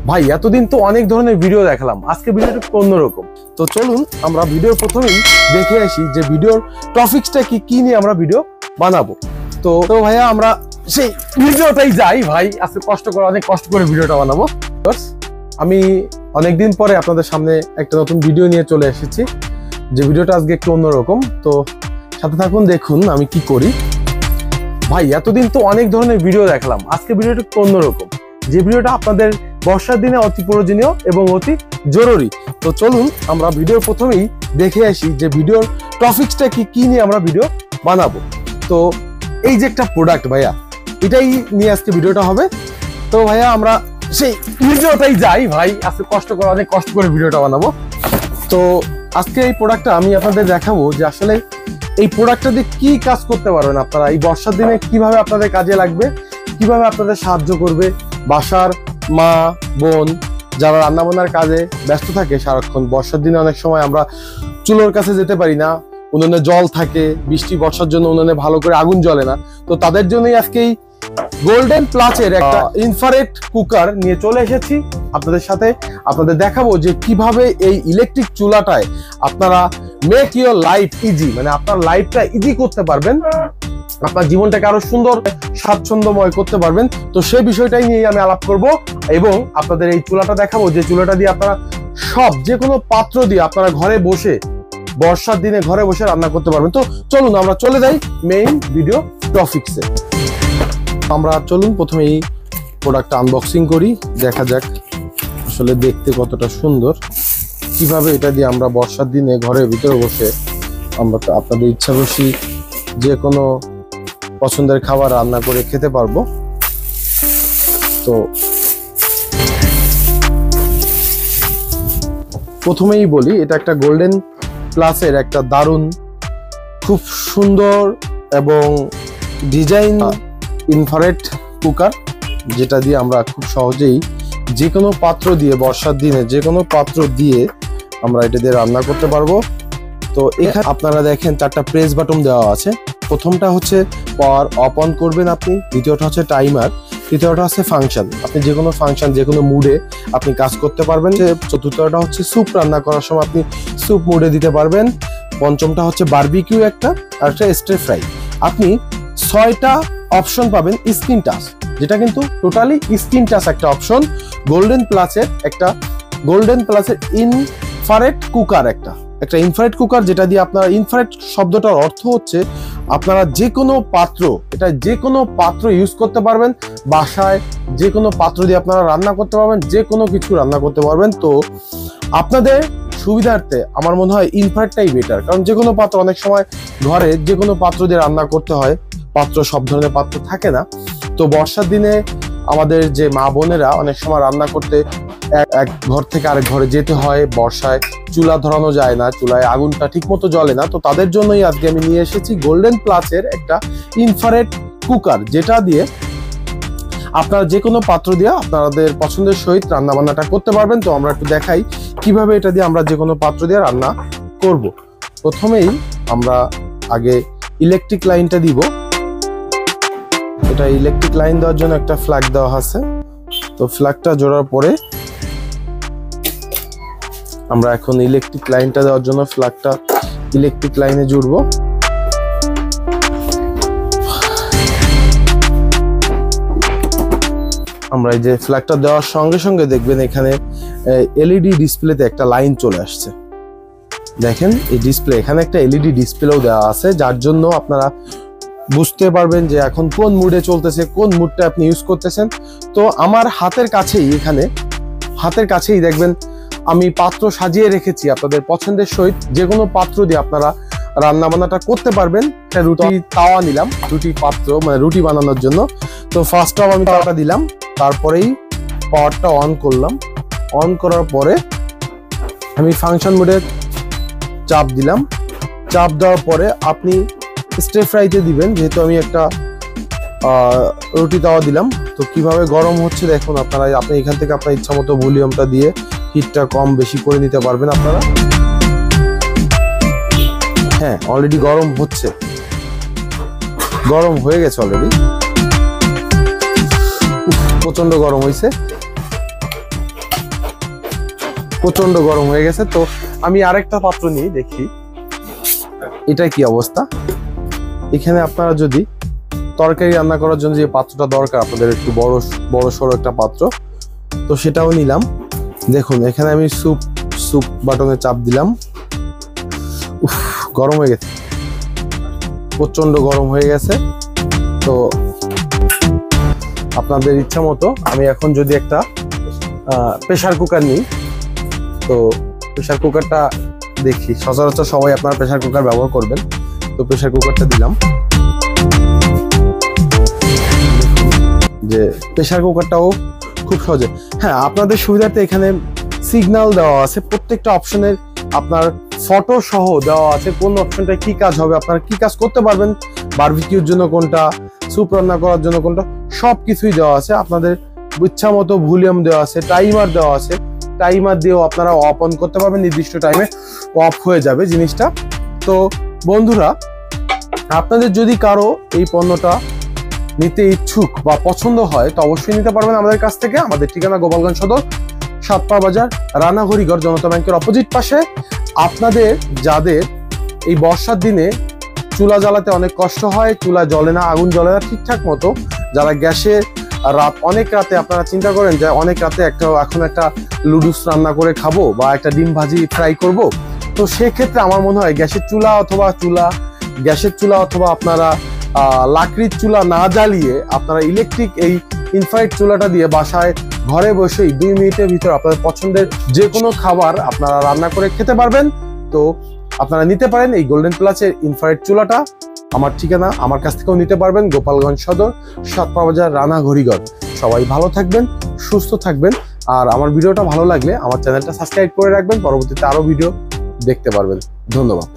ভাই এতদিন তো অনেক ধরনের ভিডিও দেখালাম, আজকে ভিডিওটা একটু অন্যরকম। তো চলুন আমরা ভিডিওর প্রথমেই দেখে আসি যে ভিডিওর টপিকসটা কি নিয়ে আমরা ভিডিও বানাবো। তো ভাইয়া আমরা সেই ভিডিওটাই যাই। ভাই আজকে অনেক কষ্ট করে ভিডিওটা বানাবো। আমি অনেকদিন পরে আপনাদের সামনে একটা নতুন ভিডিও নিয়ে চলে এসেছি, যে ভিডিওটা আজকে একটু অন্যরকম। তো সাথে থাকুন, দেখুন আমি কি করি। ভাই এতদিন তো অনেক ধরনের ভিডিও দেখালাম, আজকে ভিডিওটা একটু অন্যরকম, যে ভিডিওটা আপনাদের বর্ষার দিনে অতি প্রয়োজনীয় এবং অতি জরুরি। তো চলুন আমরা ভিডিওর প্রথমেই দেখে আসি যে ভিডিওর টপিকসটা কি নিয়ে আমরা ভিডিও বানাবো। তো এই যে একটা প্রোডাক্ট ভাইয়া, এটাই নিয়ে আজকে ভিডিওটা হবে। তো ভাইয়া আমরা সেই ভিডিওটাই যাই। ভাই আজকে অনেক কষ্ট করে ভিডিওটা বানাবো। তো আজকে এই প্রোডাক্টটা আমি আপনাদের দেখাবো যে আসলে এই প্রোডাক্টটা দিয়ে কি কাজ করতে পারবেন আপনারা এই বর্ষার দিনে, কিভাবে আপনাদের কাজে লাগবে, কিভাবে আপনাদের সাহায্য করবে। বাসার মা বোন যারা রান্নাবান্নার কাজে ব্যস্ত থাকে সারাক্ষণ, বর্ষার দিনে অনেক সময় আমরা চুলোর কাছে যেতে পারি না, উনুনে জল থাকে, বৃষ্টি বর্ষার জন্য উনুনে ভালো করে আগুন জ্বলে না। তো তাদের জন্যই আজকে এই গোল্ডেন প্লাসের একটা ইনফ্রারেড কুকার নিয়ে চলে এসেছি আপনাদের সাথে। আপনাদের দেখাবো যে কিভাবে এই ইলেকট্রিক চুলাটায় আপনারা মেক ইউর লাইফ ইজি, মানে আপনার লাইফটা ইজি করতে পারবেন, আপনার জীবনটাকে আরো সুন্দর স্বাচ্ছন্দ্যময় করতে পারবেন। তো সেই বিষয়টাই নিয়ে আমি আলাপ করব এবং আপনাদের এই চুলাটা দেখাবো, যে চুলাটা দিয়ে আপনারা যে কোনো পাত্র দিয়ে আপনারা ঘরে বসে বর্ষার দিনে ঘরে বসে রান্না করতে পারবেন। তো চলুন আমরা চলে যাই মেইন ভিডিও টপিকসে। আমরা চলুন প্রথমে এই প্রোডাক্টটা আনবক্সিং করি, দেখা যাক আসলে দেখতে কতটা সুন্দর, কিভাবে এটা দিয়ে আমরা বর্ষার দিনে ঘরের ভিতরে বসে আমরা আপনাদের ইচ্ছা খুশি যে কোনো পছন্দের খাবার রান্না করে খেতে পারবো। তো প্রথমেই বলি, এটা একটা গোল্ডেন প্লাসের একটা দারুণ খুব সুন্দর এবং ডিজাইন ইনফ্রারেড কুকার, যেটা দিয়ে আমরা খুব সহজেই যে কোনো পাত্র দিয়ে বর্ষার দিনে যে কোনো পাত্র দিয়ে আমরা এটা দিয়ে রান্না করতে পারবো। তো এখানে আপনারা দেখেন 4টা প্রেস বাটন দেওয়া আছে। প্রথমটা হচ্ছে পাওয়ার অফ অন করবেন আপনি, দ্বিতীয়টা হচ্ছে টাইমার, তৃতীয়টা হচ্ছে ফাংশন, আপনি যে কোনো ফাংশন যে কোনো মুডে আপনি কাজ করতে পারবেন। চতুর্থটা হচ্ছে স্যুপ রান্না করার সময় আপনি স্যুপ মুডে দিতে পারবেন। পঞ্চমটা হচ্ছে বারবিকিউ একটা, আর একটা স্টির ফ্রাই। আপনি 6টা অপশন পাবেন স্ক্রিন টাচ, যেটা কিন্তু টোটালি স্ক্রিন টাচ একটা অপশন। গোল্ডেন প্লাসের ইনফ্রারেড কুকার, একটা ইনফ্রারেড কুকার, যেটা দিয়ে আপনারা, ইনফ্রারেড শব্দটার অর্থ হচ্ছে আপনারা যে কোনো পাত্র, এটা যে কোনো পাত্র ইউজ করতে পারবেন, বাসায় যে কোনো পাত্র দিয়ে আপনারা রান্না করতে পারবেন, যে কোনো কিছু রান্না করতে পারবেন। তো আপনাদের সুবিধার্থে আমার মনে হয় ইনফ্রারেডটাই বেটার, কারণ যে কোনো পাত্র, অনেক সময় ঘরে যে কোনো পাত্র দিয়ে রান্না করতে হয়, সব ধরনের পাত্র থাকে না। তো বর্ষার দিনে আমাদের যে মা বোনেরা অনেক সময় রান্না করতে এক ঘর থেকে আরেক ঘরে যেতে হয়, বর্ষায় চুলা ধরানো যায় না, চুলায় আগুনটা ঠিক মতো জ্বলে না। তো তাদের জন্যই আজকে আমি নিয়ে এসেছি গোল্ডেন প্লাসের একটা ইনফ্রারেড কুকার, যেটা দিয়ে আপনারা যে কোনো পাত্র দিয়ে আপনাদের পছন্দের সহিত রান্না বান্নাটা করতে পারবেন। তো আমরা একটু দেখাই কিভাবে এটা দিয়ে আমরা যে কোনো পাত্র দিয়ে রান্না করব। প্রথমেই আমরা আগে ইলেকট্রিক লাইনটা দিব। এটা ইলেকট্রিক লাইন দেওয়ার জন্য একটা ফ্ল্যাগ দেওয়া আছে। তো ফ্ল্যাগটা জোড়ার পরে আমরা এখন ইলেকট্রিক লাইনটা দেওয়ার জন্য ফ্ল্যাগটা ইলেকট্রিক লাইনে জুড়ব। আমরা এই যে ফ্ল্যাগটা দেওয়ার সঙ্গে সঙ্গে দেখবেন এখানে এলইডি ডিসপ্লেতে একটা লাইন চলে আসছে। দেখেন এই ডিসপ্লে, এখানে একটা এলইডি ডিসপ্লেও দেওয়া আছে, যার জন্য আপনারা বুঝতে পারবেন যে এখন কোন মুডে চলতেছে, কোন মুডটা আপনি ইউজ করতেছেন। তো আমার হাতের কাছেই দেখবেন আমি পাত্র সাজিয়ে রেখেছি আপনাদের পছন্দের সহিত, যে কোনো পাত্র দিয়ে আপনারা রান্না বান্নাটা করতে পারবেন। একটা রুটি তাওয়া নিলাম, রুটি পাত্র মানে রুটি বানানোর জন্য। তো ফার্স্ট অফ আমি তাওয়াটা দিলাম, তারপরেই পাওয়ারটা অন করলাম। অন করার পরে আমি ফাংশন মোডে চাপ দিলাম। চাপ দেওয়ার পরে আপনি স্টির ফ্রাইতে দিবেন, যেহেতু আমি একটা রুটি তাওয়া দিলাম। তো কিভাবে গরম হচ্ছে দেখুন আপনারা, আপনি এখান থেকে আপনার ইচ্ছা মতো ভলিউমটা দিয়ে হিটটা কম বেশি করে নিতে পারবেন আপনারা। হ্যাঁ, অলরেডি গরম হচ্ছে, গরম হয়ে গেছে অলরেডি, প্রচন্ড গরম হয়েছে। প্রচন্ড গরম হয়ে গেছে। তো আমি আরেকটা পাত্র নিয়ে দেখি এটা কি অবস্থা। এখানে আপনারা যদি তরকারি রান্না করার জন্য যে পাত্রটা দরকার আপনাদের, একটু বড় সড়ো একটা পাত্র, তো সেটাও নিলাম। দেখুন এখানে আমি স্যুপ বাটনে চাপ দিলাম। গরম হয়ে গেছে, প্রচন্ড গরম হয়ে গেছে। তো আপনাদের ইচ্ছা মতো আমি এখন যদি একটা প্রেসার কুকার নিই, তো প্রেসার কুকারটা দেখি সচরাচর সবাই আপনারা প্রেসার কুকার ব্যবহার করবেন। তো প্রেসার কুকারটা দিলাম, যে প্রেসার কুকারটাও খুব সহজে, হ্যাঁ আপনাদের সুবিধার্থে এখানে সিগন্যাল দেওয়া আছে, প্রত্যেকটা অপশনের আপনার ফটো সহ দেওয়া আছে কোন অপশনটা কি কাজ হবে, আপনারা কি কাজ করতে পারবেন, বারবিকিউর জন্য কোনটা, স্যুপ রান্না করার জন্য কোনটা, সবকিছুই দেওয়া আছে। আপনাদের ইচ্ছা মতো ভলিউম দেওয়া আছে, টাইমার দেওয়া আছে, টাইমার দিয়েও আপনারা অফ অন করতে পারবেন, নির্দিষ্ট টাইমে অফ হয়ে যাবে জিনিসটা। তো বন্ধুরা, আপনাদের যদি কারো এই পণ্যটা নিতে ইচ্ছুক বা পছন্দ হয় তো অবশ্যই নিতে পারবেন আমাদের কাছ থেকে। আমাদের ঠিকানা গোপালগঞ্জ সদর, সাতপাড়া বাজার, রানাঘড়িগড়, জনতা ব্যাংকের অপোজিট পাশে। আপনাদের যাদের এই বর্ষার দিনে চুলা জ্বালাতে অনেক কষ্ট হয়, চুলা জ্বলে না, আগুন জ্বলে না ঠিকঠাক মতো, যারা গ্যাসে অনেক রাতে আপনারা চিন্তা করেন যে অনেক রাতে এখন একটা লুডুস রান্না করে খাবো বা একটা ডিম ভাজি ফ্রাই করব, তো সেক্ষেত্রে আমার মনে হয় গ্যাসের চুলা অথবা আপনারা লাকড়ির চুলা না জ্বালিয়ে আপনারা ইলেকট্রিক এই ইনফ্রারেড চুলাটা দিয়ে বাসায় ঘরে বসেই 2 মিনিটের ভিতর আপনাদের পছন্দের যে কোনো খাবার আপনারা রান্না করে খেতে পারবেন। তো আপনারা নিতে পারেন এই গোল্ডেন প্লাসের ইনফ্রারেড চুলাটা। আমার ঠিকানা আমার কাছ থেকেও নিতে পারবেন, গোপালগঞ্জ সদর, সাতপাড়া বাজার, রানাঘড়িগড়। সবাই ভালো থাকবেন, সুস্থ থাকবেন। আর আমার ভিডিওটা ভালো লাগলে আমার চ্যানেলটা সাবস্ক্রাইব করে রাখবেন, পরবর্তীতে আরো ভিডিও দেখতে পারবেন। ধন্যবাদ।